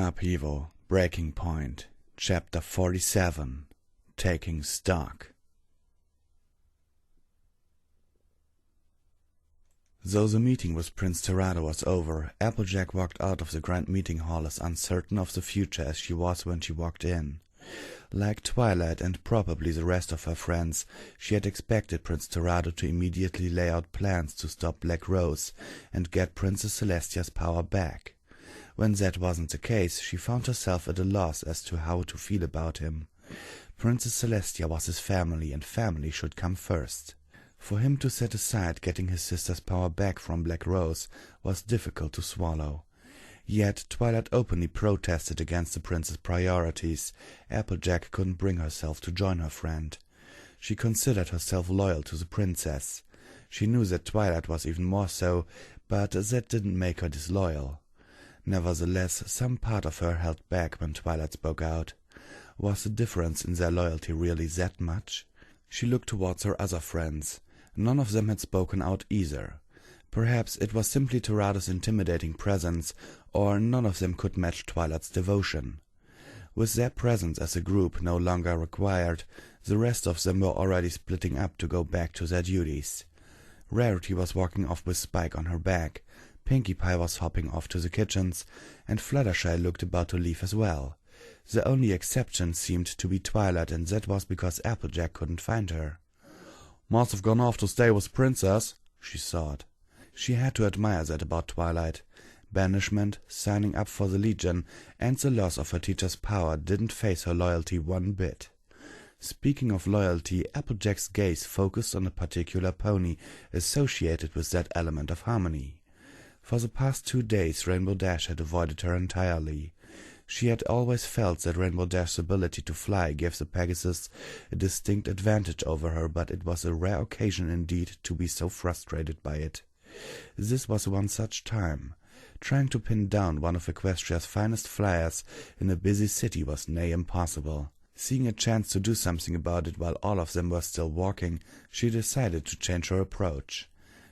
Upheaval, Breaking Point, Chapter 47, Taking Stock. Though the meeting with Prince Terrado was over, Applejack walked out of the grand meeting hall as uncertain of the future as she was when she walked in. Like Twilight and probably the rest of her friends, she had expected Prince Terrado to immediately lay out plans to stop Black Rose and get Princess Celestia's power back. When that wasn't the case, she found herself at a loss as to how to feel about him. Princess Celestia was his family, and family should come first. For him to set aside getting his sister's power back from Black Rose was difficult to swallow. Yet Twilight openly protested against the prince's priorities. Applejack couldn't bring herself to join her friend. She considered herself loyal to the princess. She knew that Twilight was even more so, but that didn't make her disloyal. Nevertheless, some part of her held back when Twilight spoke out. Was the difference in their loyalty really that much? She looked towards her other friends. None of them had spoken out either. Perhaps it was simply Terrado's intimidating presence, or none of them could match Twilight's devotion. With their presence as a group no longer required, the rest of them were already splitting up to go back to their duties. Rarity was walking off with Spike on her back, Pinkie Pie was hopping off to the kitchens, and Fluttershy looked about to leave as well. The only exception seemed to be Twilight, and that was because Applejack couldn't find her. "Must have gone off to stay with Princess," she thought. She had to admire that about Twilight. Banishment, signing up for the Legion, and the loss of her teacher's power didn't faze her loyalty one bit. Speaking of loyalty, Applejack's gaze focused on a particular pony associated with that element of harmony. For the past 2 days Rainbow Dash had avoided her entirely. She had always felt that Rainbow Dash's ability to fly gave the Pegasus a distinct advantage over her, but it was a rare occasion indeed to be so frustrated by it. This was one such time. Trying to pin down one of Equestria's finest flyers in a busy city was nigh impossible. Seeing a chance to do something about it while all of them were still walking, she decided to change her approach.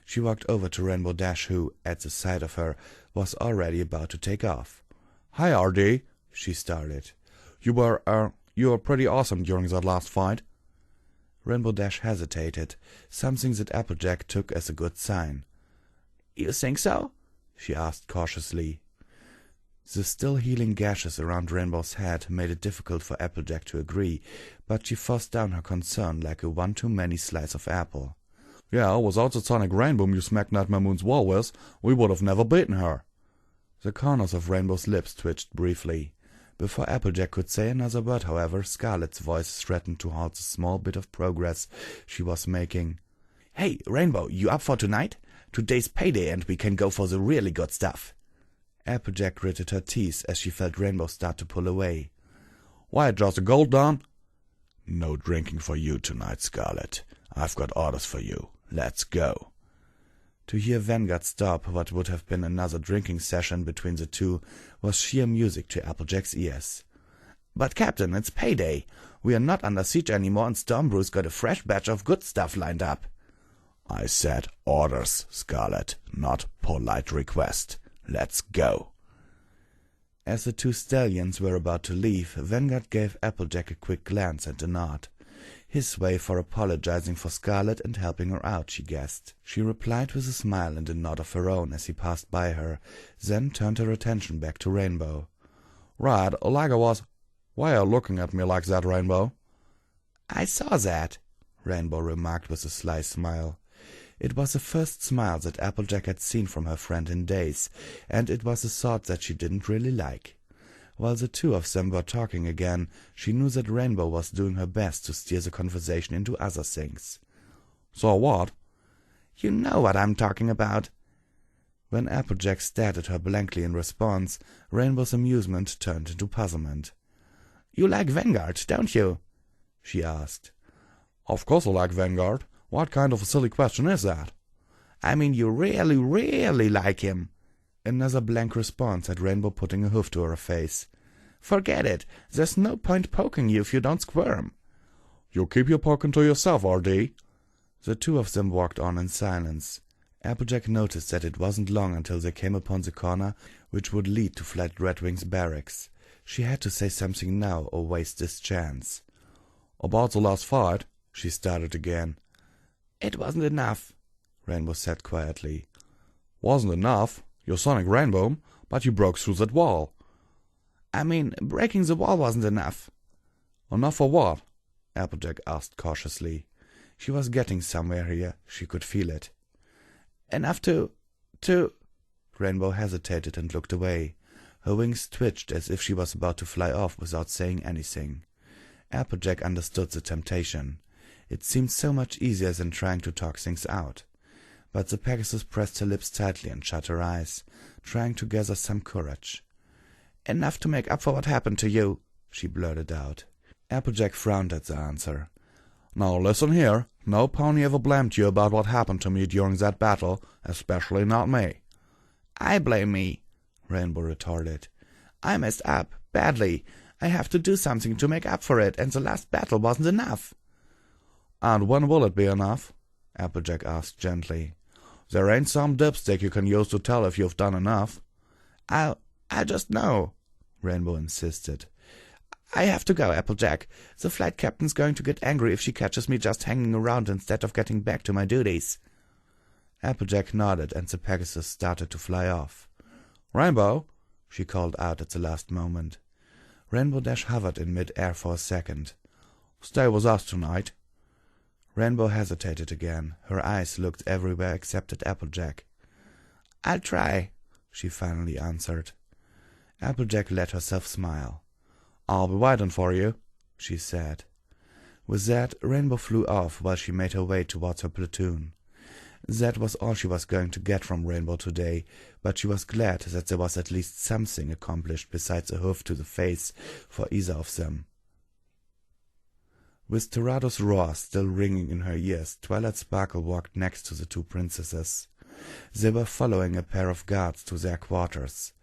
She walked over to Rainbow Dash, who, at the sight of her, was already about to take off. "Hi, RD," she started. You were pretty awesome during that last fight." Rainbow Dash hesitated, something that Applejack took as a good sign. "You think so?" she asked cautiously. The still healing gashes around Rainbow's head made it difficult for Applejack to agree, but she forced down her concern like a one-too-many slice of apple. "Yeah, without the sonic rainbow you smacked Nightmare Moon's wall with, we would have never beaten her." The corners of Rainbow's lips twitched briefly. Before Applejack could say another word, however, Scarlet's voice threatened to halt the small bit of progress she was making. "Hey, Rainbow, you up for tonight? Today's payday and we can go for the really good stuff." Applejack gritted her teeth as she felt Rainbow start to pull away. "Why, just a gold down?" "No drinking for you tonight, Scarlet. I've got orders for you. Let's go." To hear Vanguard stop what would have been another drinking session between the two was sheer music to Applejack's ears. "But Captain, it's payday. We are not under siege anymore and Stormbrew's got a fresh batch of good stuff lined up." "I said orders, Scarlet, not polite request. Let's go." As the two stallions were about to leave, Vanguard gave Applejack a quick glance and a nod. His way for apologizing for Scarlet and helping her out, she guessed. She replied with a smile and a nod of her own as he passed by her, then turned her attention back to Rainbow. "Right, like I was. Why are you looking at me like that, Rainbow?" "I saw that," Rainbow remarked with a sly smile. It was the first smile that Applejack had seen from her friend in days, and it was a sort that she didn't really like. While the two of them were talking again, she knew that Rainbow was doing her best to steer the conversation into other things. "So what?" "You know what I'm talking about." When Applejack stared at her blankly in response, Rainbow's amusement turned into puzzlement. "You like Vanguard, don't you?" she asked. "Of course I like Vanguard. What kind of a silly question is that?" "I mean you really, really like him." Another blank response had Rainbow putting a hoof to her face. "Forget it. There's no point poking you if you don't squirm." "You keep your poking to yourself, RD." The two of them walked on in silence. Applejack noticed that it wasn't long until they came upon the corner which would lead to Flat Redwing's barracks. She had to say something now or waste this chance. "About the last fight," she started again. "It wasn't enough," Rainbow said quietly. "Wasn't enough? You're Sonic Rainbow, but you broke through that wall." "I mean, breaking the wall wasn't enough." "Enough for what?" Applejack asked cautiously. She was getting somewhere here, she could feel it. "Enough to... Rainbow hesitated and looked away. Her wings twitched as if she was about to fly off without saying anything. Applejack understood the temptation. It seemed so much easier than trying to talk things out. But the Pegasus pressed her lips tightly and shut her eyes, trying to gather some courage. "Enough to make up for what happened to you," she blurted out. Applejack frowned at the answer. "Now listen here. No pony ever blamed you about what happened to me during that battle, especially not me." "I blame me," Rainbow retorted. "I messed up, badly. I have to do something to make up for it, and the last battle wasn't enough." "And when will it be enough?" Applejack asked gently. "There ain't some dipstick you can use to tell if you've done enough." I'll just know," Rainbow insisted. "I have to go, Applejack. The flight captain's going to get angry if she catches me just hanging around instead of getting back to my duties." Applejack nodded, and the Pegasus started to fly off. "Rainbow," she called out at the last moment. Rainbow Dash hovered in mid-air for a second. "Stay with us tonight." Rainbow hesitated again. Her eyes looked everywhere except at Applejack. "I'll try," she finally answered. Applejack let herself smile. "I'll be waiting for you," she said. With that, Rainbow flew off while she made her way towards her platoon. That was all she was going to get from Rainbow today, but she was glad that there was at least something accomplished besides a hoof to the face for either of them. With Terado's roar still ringing in her ears, Twilight Sparkle walked next to the two princesses. They were following a pair of guards to their quarters.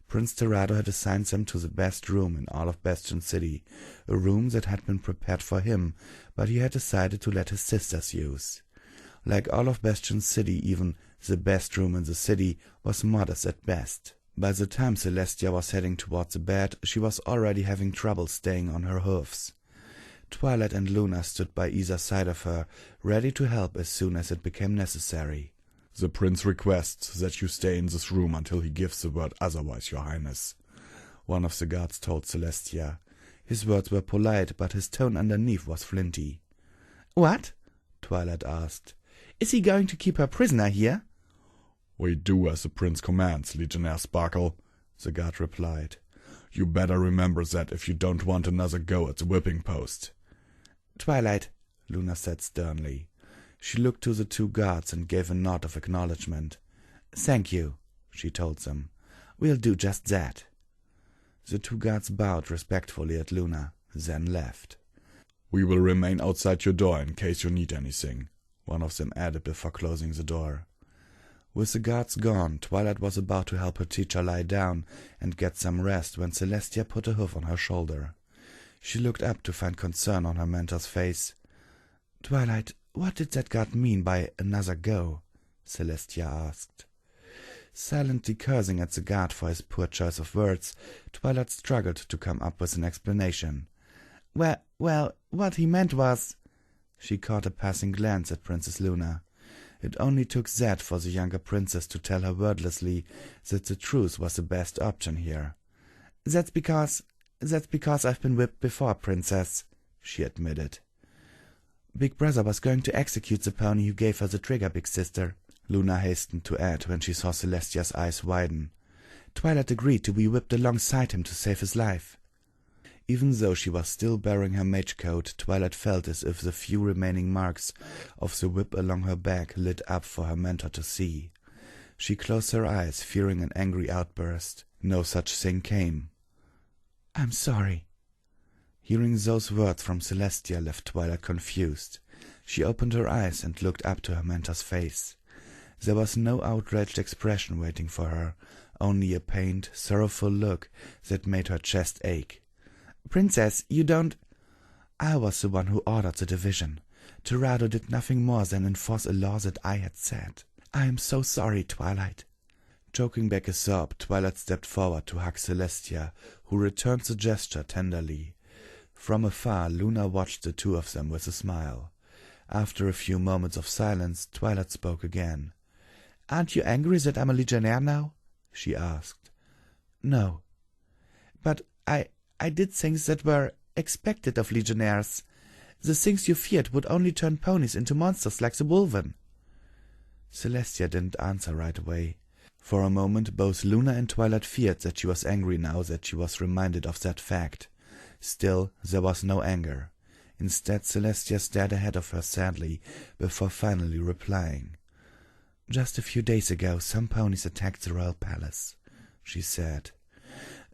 Prince Terado had assigned them to the best room in all of Bastion City, a room that had been prepared for him, but he had decided to let his sisters use. Like all of Bastion City, even the best room in the city was modest at best. By the time Celestia was heading towards the bed, she was already having trouble staying on her hoofs. Twilight and Luna stood by either side of her, ready to help as soon as it became necessary. "The prince requests that you stay in this room until he gives the word otherwise, your highness," one of the guards told Celestia. His words were polite, but his tone underneath was flinty. "What?" Twilight asked. "Is he going to keep her prisoner here?" "We do as the prince commands, Legionnaire Sparkle," the guard replied. "You better remember that if you don't want another go at the whipping post." "Twilight," Luna said sternly. She looked to the two guards and gave a nod of acknowledgement. "Thank you," she told them. "We'll do just that." The two guards bowed respectfully at Luna, then left. "We will remain outside your door in case you need anything," one of them added before closing the door. With the guards gone, Twilight was about to help her teacher lie down and get some rest when Celestia put a hoof on her shoulder. She looked up to find concern on her mentor's face. "Twilight, what did that guard mean by another go?" Celestia asked. Silently cursing at the guard for his poor choice of words, Twilight struggled to come up with an explanation. Well, what he meant was—" She caught a passing glance at Princess Luna. It only took that for the younger princess to tell her wordlessly that the truth was the best option here. That's because I've been whipped before, Princess," she admitted. "Big Brother was going to execute the pony who gave her the trigger, Big Sister," Luna hastened to add when she saw Celestia's eyes widen. "Twilight agreed to be whipped alongside him to save his life." Even though she was still bearing her mage coat, Twilight felt as if the few remaining marks of the whip along her back lit up for her mentor to see. She closed her eyes, fearing an angry outburst. No such thing came. "I'm sorry." Hearing those words from Celestia left Twilight confused. She opened her eyes and looked up to her mentor's face. There was no outraged expression waiting for her, only a pained, sorrowful look that made her chest ache. "Princess, you don't—" "I was the one who ordered the division. Terado did nothing more than enforce a law that I had set. I am so sorry, Twilight." Choking back a sob, Twilight stepped forward to hug Celestia, who returned the gesture tenderly. From afar, Luna watched the two of them with a smile. After a few moments of silence, Twilight spoke again. "Aren't you angry that I'm a Legionnaire now?" she asked. "No. But I did things that were expected of Legionnaires. The things you feared would only turn ponies into monsters like the Wolven." Celestia didn't answer right away. For a moment both Luna and Twilight feared that she was angry now that she was reminded of that fact. Still, there was no anger. Instead, Celestia stared ahead of her sadly, before finally replying. "Just a few days ago, some ponies attacked the royal palace," she said.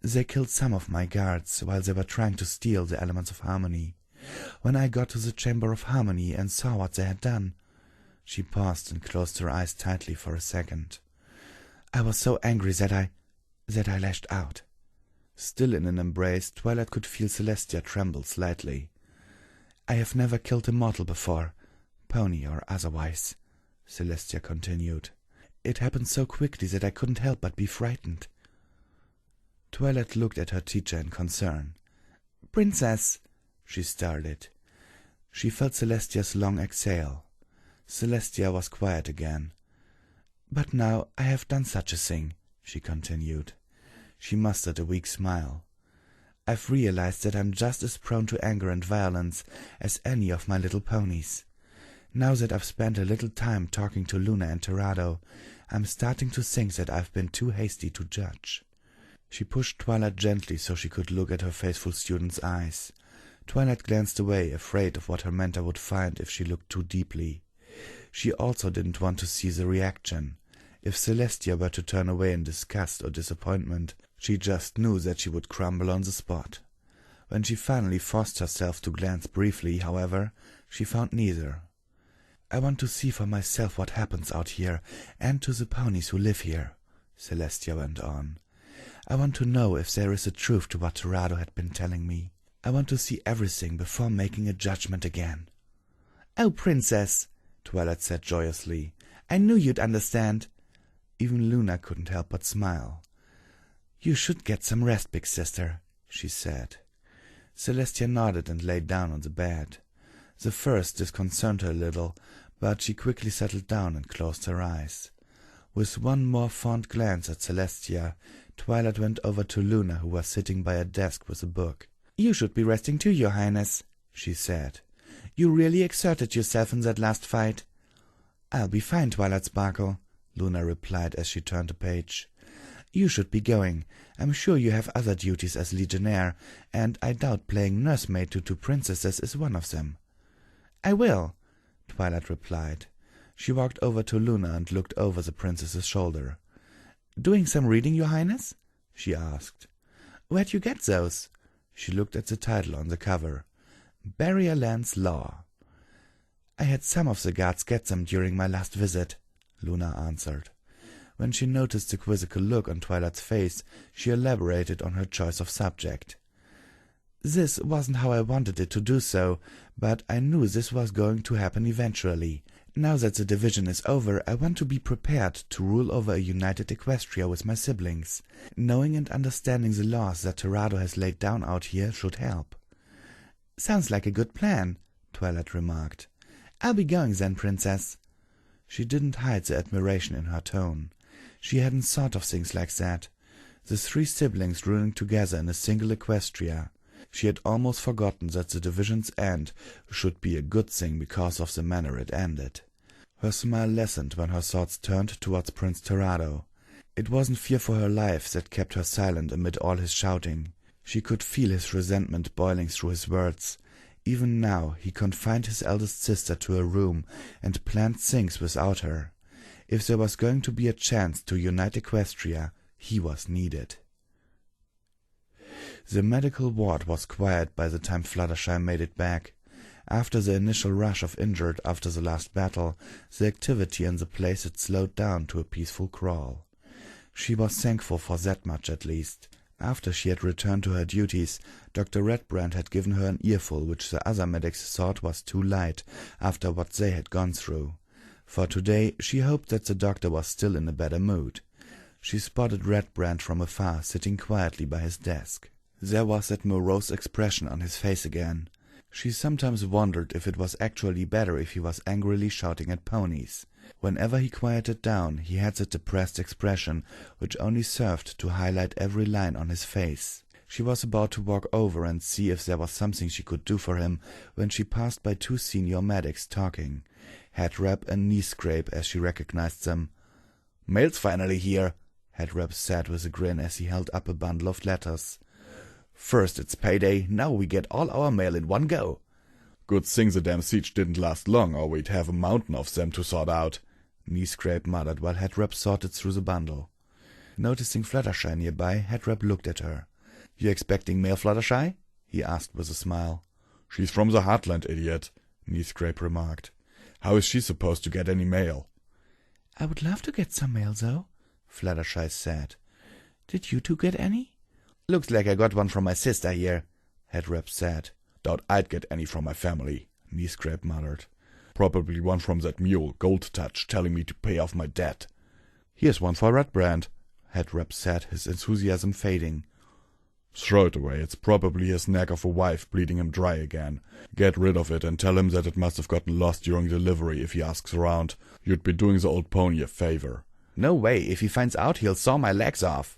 "They killed some of my guards while they were trying to steal the elements of harmony. When I got to the Chamber of Harmony and saw what they had done—" She paused and closed her eyes tightly for a second. "I was so angry that I lashed out." Still in an embrace, Twilight could feel Celestia tremble slightly. "I have never killed a mortal before, pony or otherwise," Celestia continued. "It happened so quickly that I couldn't help but be frightened." Twilight looked at her teacher in concern. "Princess," she started. She felt Celestia's long exhale. Celestia was quiet again. "But now I have done such a thing," she continued. She mustered a weak smile. "I've realized that I'm just as prone to anger and violence as any of my little ponies. Now that I've spent a little time talking to Luna and Terrado, I'm starting to think that I've been too hasty to judge." She pushed Twilight gently so she could look at her faithful student's eyes. Twilight glanced away, afraid of what her mentor would find if she looked too deeply. She also didn't want to see the reaction. If Celestia were to turn away in disgust or disappointment, she just knew that she would crumble on the spot. When she finally forced herself to glance briefly, however, she found neither. "I want to see for myself what happens out here, and to the ponies who live here," Celestia went on. "I want to know if there is a truth to what Terrado had been telling me. I want to see everything before making a judgment again." "Oh, Princess," Twilight said joyously. "I knew you'd understand." Even Luna couldn't help but smile. "You should get some rest, big sister," she said. Celestia nodded and lay down on the bed. The first disconcerted her a little, but she quickly settled down and closed her eyes. With one more fond glance at Celestia, Twilight went over to Luna, who was sitting by a desk with a book. "You should be resting too, Your Highness," she said. "You really exerted yourself in that last fight." "I'll be fine, Twilight Sparkle," Luna replied as she turned a page. "You should be going. I'm sure you have other duties as Legionnaire, and I doubt playing nursemaid to two princesses is one of them." "I will," Twilight replied. She walked over to Luna and looked over the princess's shoulder. "Doing some reading, Your Highness?" she asked. "Where'd you get those?" She looked at the title on the cover. "Barrier Lands Law." "I had some of the guards get them during my last visit," Luna answered. When she noticed the quizzical look on Twilight's face, she elaborated on her choice of subject. "This wasn't how I wanted it to do so, but I knew this was going to happen eventually. Now that the division is over, I want to be prepared to rule over a united Equestria with my siblings. Knowing and understanding the laws that Terrado has laid down out here should help." "Sounds like a good plan," Twilight remarked. "I'll be going then, Princess." She didn't hide the admiration in her tone. She hadn't thought of things like that. The three siblings ruling together in a single Equestria. She had almost forgotten that the division's end should be a good thing because of the manner it ended. Her smile lessened when her thoughts turned towards Prince Terrado. It wasn't fear for her life that kept her silent amid all his shouting. She could feel his resentment boiling through his words. Even now he confined his eldest sister to a room and planned things without her. If there was going to be a chance to unite Equestria, he was needed. The medical ward was quiet by the time Fluttershy made it back. After the initial rush of injured after the last battle, the activity in the place had slowed down to a peaceful crawl. She was thankful for that much at least. After she had returned to her duties, Dr. Redbrand had given her an earful which the other medics thought was too light after what they had gone through. For today she hoped that the doctor was still in a better mood. She spotted Redbrand from afar, sitting quietly by his desk. There was that morose expression on his face again. She sometimes wondered if it was actually better if he was angrily shouting at ponies. Whenever he quieted down, he had that depressed expression, which only served to highlight every line on his face. She was about to walk over and see if there was something she could do for him, when she passed by two senior medics talking. Head Rep and Knee Scrape as she recognized them. "Mail's finally here," Head Rep said with a grin as he held up a bundle of letters. "First it's payday, now we get all our mail in one go." "Good thing the damn siege didn't last long, or we'd have a mountain of them to sort out," Knee Scrape muttered while Head Rep sorted through the bundle. Noticing Fluttershy nearby, Head Rep looked at her. "You expecting mail, Fluttershy?" he asked with a smile. "She's from the Heartland, idiot," Knee Scrape remarked. "How is she supposed to get any mail?" "I would love to get some mail, though," Fluttershy said. "Did you two get any?" "Looks like I got one from my sister here," Head Rep said. "Doubt I'd get any from my family," Knee Scrape muttered. "Probably one from that mule, Gold Touch, telling me to pay off my debt." "Here's one for Redbrand," Head Rep said, his enthusiasm fading. "Throw it away. It's probably his nag of a wife bleeding him dry again. Get rid of it and tell him that it must have gotten lost during delivery if he asks around. You'd be doing the old pony a favor." "No way. If he finds out, he'll saw my legs off."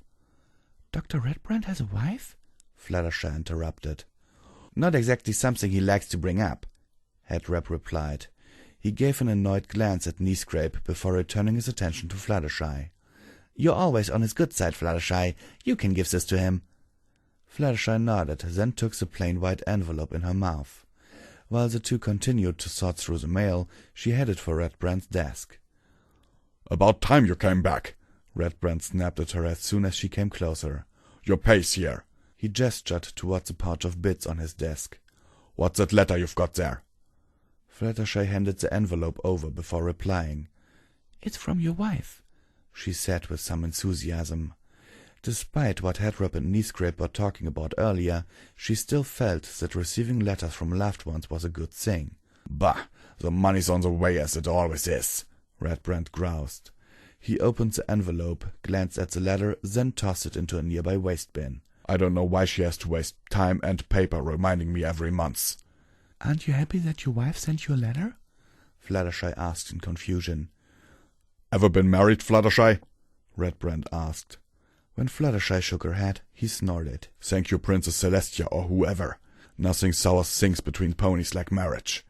"Dr. Redbrand has a wife?" Fluttershy interrupted. "Not exactly something he likes to bring up," Head Rep replied. He gave an annoyed glance at Knee Scrape before returning his attention to Fluttershy. "You're always on his good side, Fluttershy. You can give this to him." Fluttershy nodded, then took the plain white envelope in her mouth. While the two continued to sort through the mail, she headed for Redbrand's desk. "About time you came back," Redbrand snapped at her as soon as she came closer. "Your pay's here." He gestured towards a pouch of bits on his desk. "What's that letter you've got there?" Fluttershy handed the envelope over before replying. "It's from your wife," she said with some enthusiasm. Despite what Head Rep and Knee Scrape were talking about earlier, she still felt that receiving letters from loved ones was a good thing. "Bah, the money's on the way as it always is," Redbrand groused. He opened the envelope, glanced at the letter, then tossed it into a nearby waste bin. "I don't know why she has to waste time and paper reminding me every month." "Aren't you happy that your wife sent you a letter?" Fluttershy asked in confusion. "Ever been married, Fluttershy?" Redbrand asked. When Fluttershy shook her head, he snorted. "Thank you, Princess Celestia, or whoever. Nothing sours things between ponies like marriage."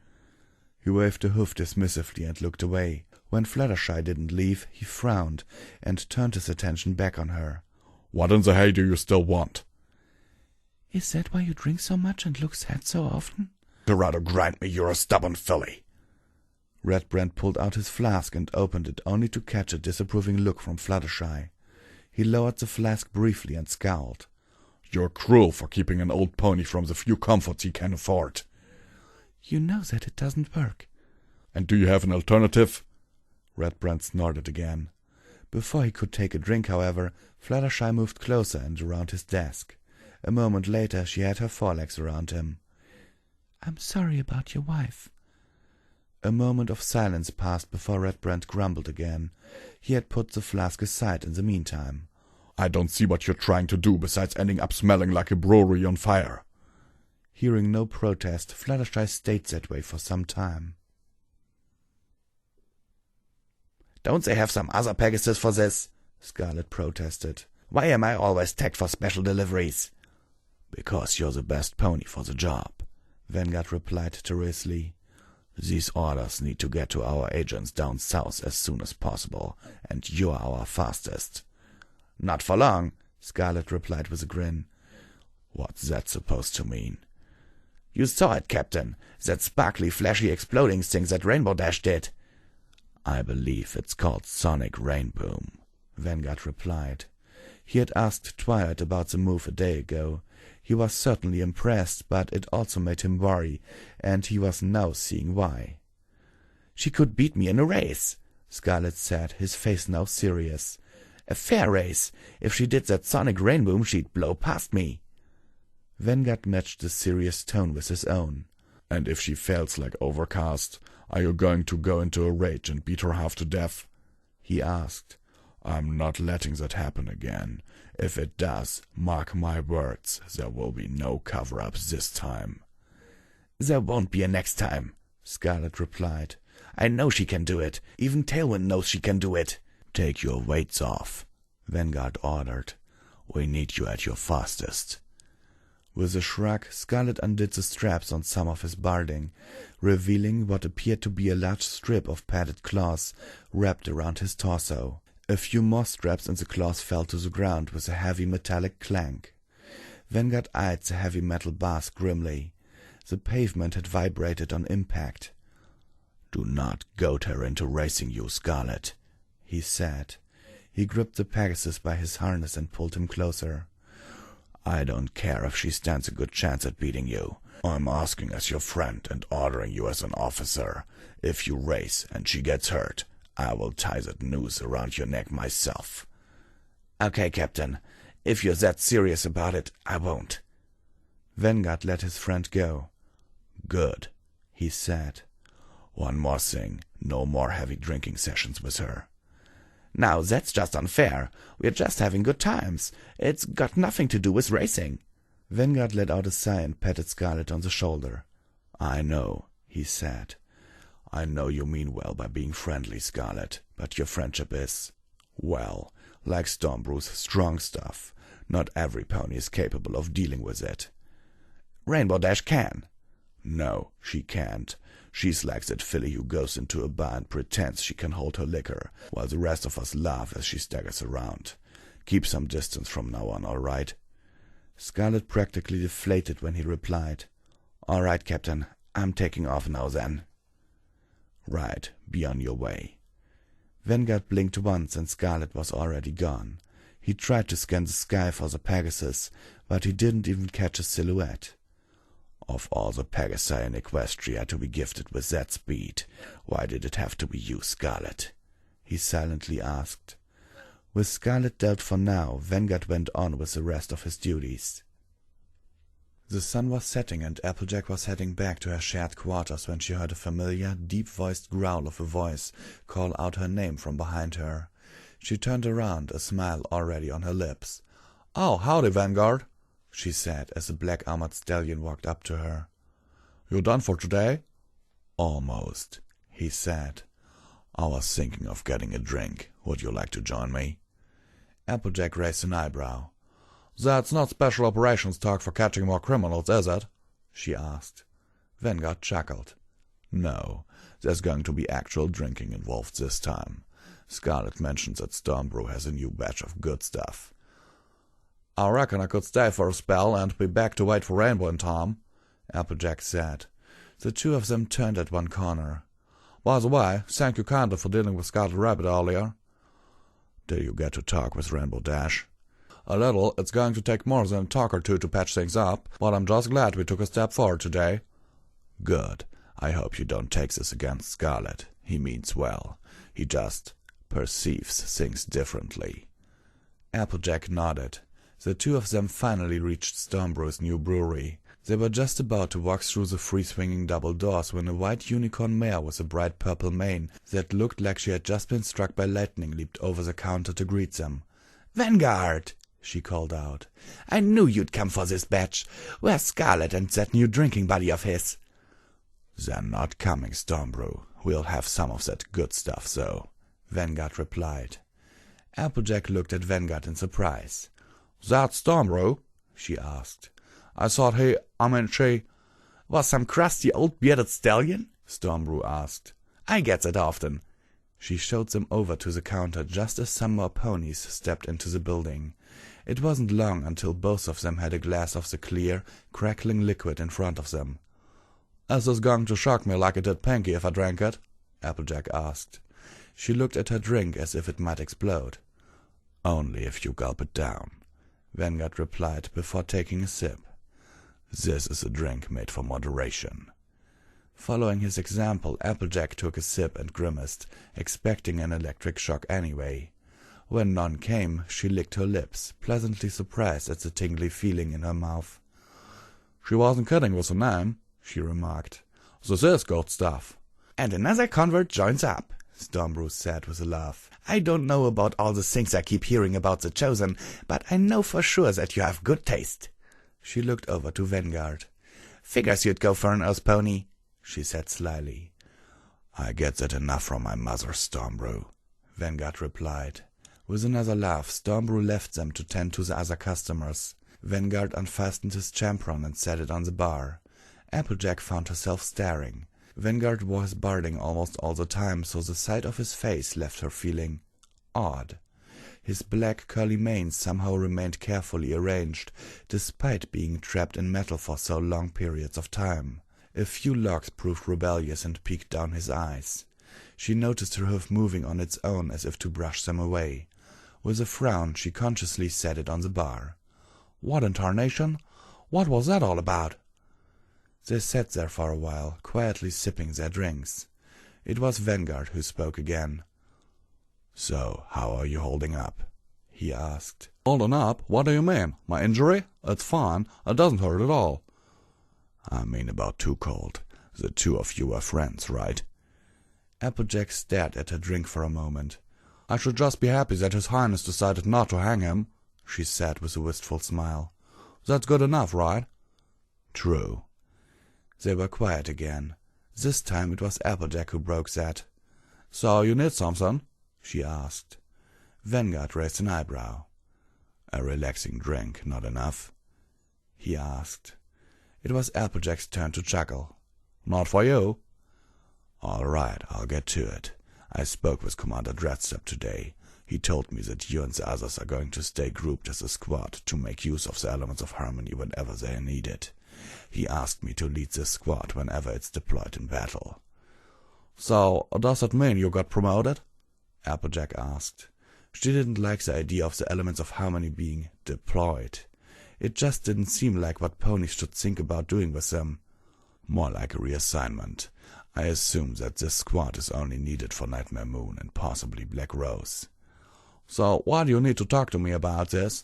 He waved a hoof dismissively and looked away. When Fluttershy didn't leave, he frowned and turned his attention back on her. "What in the hay do you still want?" "Is that why you drink so much and look sad so often?" "To rather grind me, you're a stubborn filly." Redbrand pulled out his flask and opened it only to catch a disapproving look from Fluttershy. He lowered the flask briefly and scowled. "You're cruel for keeping an old pony from the few comforts he can afford." "You know that it doesn't work." "And do you have an alternative?" Redbrand snorted again. Before he could take a drink, however, Fluttershy moved closer and around his desk. A moment later she had her forelegs around him. "I'm sorry about your wife." A moment of silence passed before Redbrand grumbled again. He had put the flask aside in the meantime. "I don't see what you're trying to do besides ending up smelling like a brewery on fire." Hearing no protest, Fluttershy stayed that way for some time. "Don't they have some other packages for this?" Scarlet protested. "Why am I always tagged for special deliveries?" "Because you're the best pony for the job," Vanguard replied tersely. "These orders need to get to our agents down south as soon as possible, and you're our fastest." "Not for long," Scarlet replied with a grin. "What's that supposed to mean?" "You saw it, Captain. That sparkly, flashy, exploding thing that Rainbow Dash did." "I believe it's called Sonic Rainboom," Vanguard replied. He had asked Twilight about the move a day ago. He was certainly impressed, but it also made him worry, and he was now seeing why. "She could beat me in a race," Scarlet said, his face now serious. "A fair race. If she did that Sonic Rainboom, she'd blow past me." Vanguard matched the serious tone with his own. "And if she fails like Overcast, are you going to go into a rage and beat her half to death?" he asked. I'm not letting that happen again. If it does, mark my words, there will be no cover-ups this time. There won't be a next time, Scarlet replied. I know she can do it. Even Tailwind knows she can do it. Take your weights off, Vanguard ordered. We need you at your fastest. With a shrug, Scarlet undid the straps on some of his barding, revealing what appeared to be a large strip of padded cloth wrapped around his torso. A few more straps and the cloth fell to the ground with a heavy metallic clank. Vanguard eyed the heavy metal bars grimly. The pavement had vibrated on impact. Do not goad her into racing you, Scarlet, he said. He gripped the Pegasus by his harness and pulled him closer. I don't care if she stands a good chance at beating you. I'm asking as your friend and ordering you as an officer. If you race and she gets hurt, I will tie that noose around your neck myself. Okay, Captain. If you're that serious about it, I won't. Vanguard let his friend go. Good, he said. One more thing, no more heavy drinking sessions with her. Now, that's just unfair. We're just having good times. It's got nothing to do with racing. Vanguard let out a sigh and patted Scarlet on the shoulder. I know, he said. I know you mean well by being friendly, Scarlet, but your friendship is, well, like Stormbrew's strong stuff. Not every pony is capable of dealing with it. Rainbow Dash can. No, she can't. She's like that filly who goes into a bar and pretends she can hold her liquor, while the rest of us laugh as she staggers around. Keep some distance from now on, all right? Scarlet practically deflated when he replied. All right, Captain. I'm taking off now then. Right, be on your way. Vanguard blinked once and Scarlet was already gone. He tried to scan the sky for the Pegasus, but he didn't even catch a silhouette. Of all the Pegasi in Equestria to be gifted with that speed, why did it have to be you, Scarlet? He silently asked. With Scarlet dealt for now, Vanguard went on with the rest of his duties. The sun was setting and Applejack was heading back to her shared quarters when she heard a familiar, deep-voiced growl of a voice call out her name from behind her. She turned around, a smile already on her lips. "Oh, howdy, Vanguard," she said as the black-armored stallion walked up to her. "You done for today?" "Almost," he said. "I was thinking of getting a drink. Would you like to join me?" Applejack raised an eyebrow. "That's not special operations talk for catching more criminals, is it?" she asked. Vanguard chuckled. "No, there's going to be actual drinking involved this time. Scarlet mentions that Stormbrew has a new batch of good stuff." "I reckon I could stay for a spell and be back to wait for Rainbow and Tom," Applejack said. The two of them turned at one corner. "By the way, thank you kindly for dealing with Scarlet Rabbit earlier." "Did you get to talk with Rainbow Dash?" "A little. It's going to take more than a talk or two to patch things up, but I'm just glad we took a step forward today." "Good. I hope you don't take this against Scarlet. He means well. He just perceives things differently." Applejack nodded. The two of them finally reached Stormbrew's new brewery. They were just about to walk through the free-swinging double doors when a white unicorn mare with a bright purple mane that looked like she had just been struck by lightning leaped over the counter to greet them. "Vanguard!" she called out. "I knew you'd come for this batch. Where's Scarlet and that new drinking buddy of his?" "They're not coming, Stormbrew. We'll have some of that good stuff, though," Vanguard replied. Applejack looked at Vanguard in surprise. "That Stormbrew?" she asked. "I thought she—" "Was some crusty old bearded stallion?" Stormbrew asked. "I get that often." She showed them over to the counter just as some more ponies stepped into the building. It wasn't long until both of them had a glass of the clear, crackling liquid in front of them. "Is this going to shock me like it did Pinky if I drank it?" Applejack asked. She looked at her drink as if it might explode. "Only if you gulp it down," Vanguard replied before taking a sip. "This is a drink made for moderation." Following his example, Applejack took a sip and grimaced, expecting an electric shock anyway. When none came, she licked her lips, pleasantly surprised at the tingly feeling in her mouth. "She wasn't kidding with the name," she remarked. "This is good stuff." "And another convert joins up," Stormbrew said with a laugh. I don't know about all the things I keep hearing about the Chosen, but I know for sure that you have good taste." She looked over to Vanguard. "Figures you'd go for an earth pony," she said slyly. "I get that enough from my mother, Stormbrew," Vanguard replied. With another laugh, Stormbrew left them to tend to the other customers. Vanguard unfastened his champron and set it on the bar. Applejack found herself staring. Vanguard wore his barding almost all the time, so the sight of his face left her feeling odd. His black curly mane somehow remained carefully arranged, despite being trapped in metal for so long periods of time. A few locks proved rebellious and peeked down his eyes. She noticed her hoof moving on its own as if to brush them away. With a frown, she consciously set it on the bar. "What in tarnation? What was that all about?" They sat there for a while, quietly sipping their drinks. It was Vanguard who spoke again. "So, how are you holding up?" he asked. "Holding up? What do you mean? My injury? It's fine. It doesn't hurt at all." "I mean about Too Cold. The two of you are friends, right?" Applejack stared at her drink for a moment. "I should just be happy that His Highness decided not to hang him," she said with a wistful smile. "That's good enough, right?" "True." They were quiet again. This time it was Applejack who broke that. "So you need something?" she asked. Vanguard raised an eyebrow. "A relaxing drink, not enough?" he asked. It was Applejack's turn to chuckle. "Not for you." "All right, I'll get to it. I spoke with Commander Dreadstep today. He told me that you and the others are going to stay grouped as a squad to make use of the elements of harmony whenever they are needed. He asked me to lead this squad whenever it's deployed in battle." "So, does that mean you got promoted?" Applejack asked. She didn't like the idea of the elements of harmony being deployed. It just didn't seem like what ponies should think about doing with them. "More like a reassignment. I assume that this squad is only needed for Nightmare Moon and possibly Black Rose." "So, why do you need to talk to me about this?"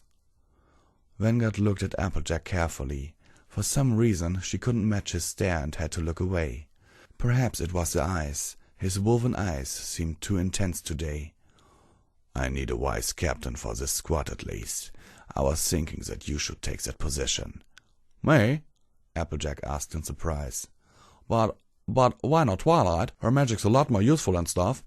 Vanguard looked at Applejack carefully. For some reason, she couldn't match his stare and had to look away. Perhaps it was the eyes. His wolven eyes seemed too intense today. "I need a wise captain for this squad at least. I was thinking that you should take that position." "Me?" Applejack asked in surprise. But why not Twilight? Her magic's a lot more useful and stuff."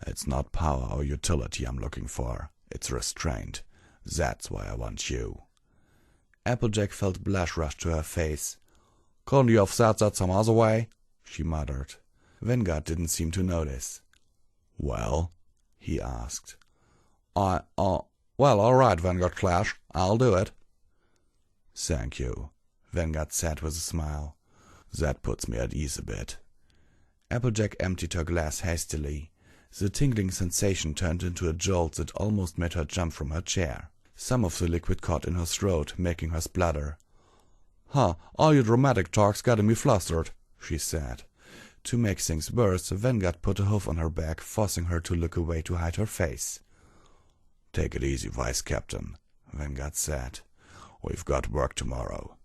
"It's not power or utility I'm looking for. It's restraint. That's why I want you." Applejack felt blush rush to her face. "Couldn't you have said that some other way?" she muttered. Vanguard didn't seem to notice. "Well?" he asked. Well, all right, Vanguard Clash. I'll do it." "Thank you," Vanguard said with a smile. "That puts me at ease a bit." Applejack emptied her glass hastily. The tingling sensation turned into a jolt that almost made her jump from her chair. Some of the liquid caught in her throat, making her splutter. "Huh, all your dramatic talk's getting me flustered," she said. To make things worse, Vanguard put a hoof on her back, forcing her to look away to hide her face. "Take it easy, Vice Captain," Vanguard said. "We've got work tomorrow."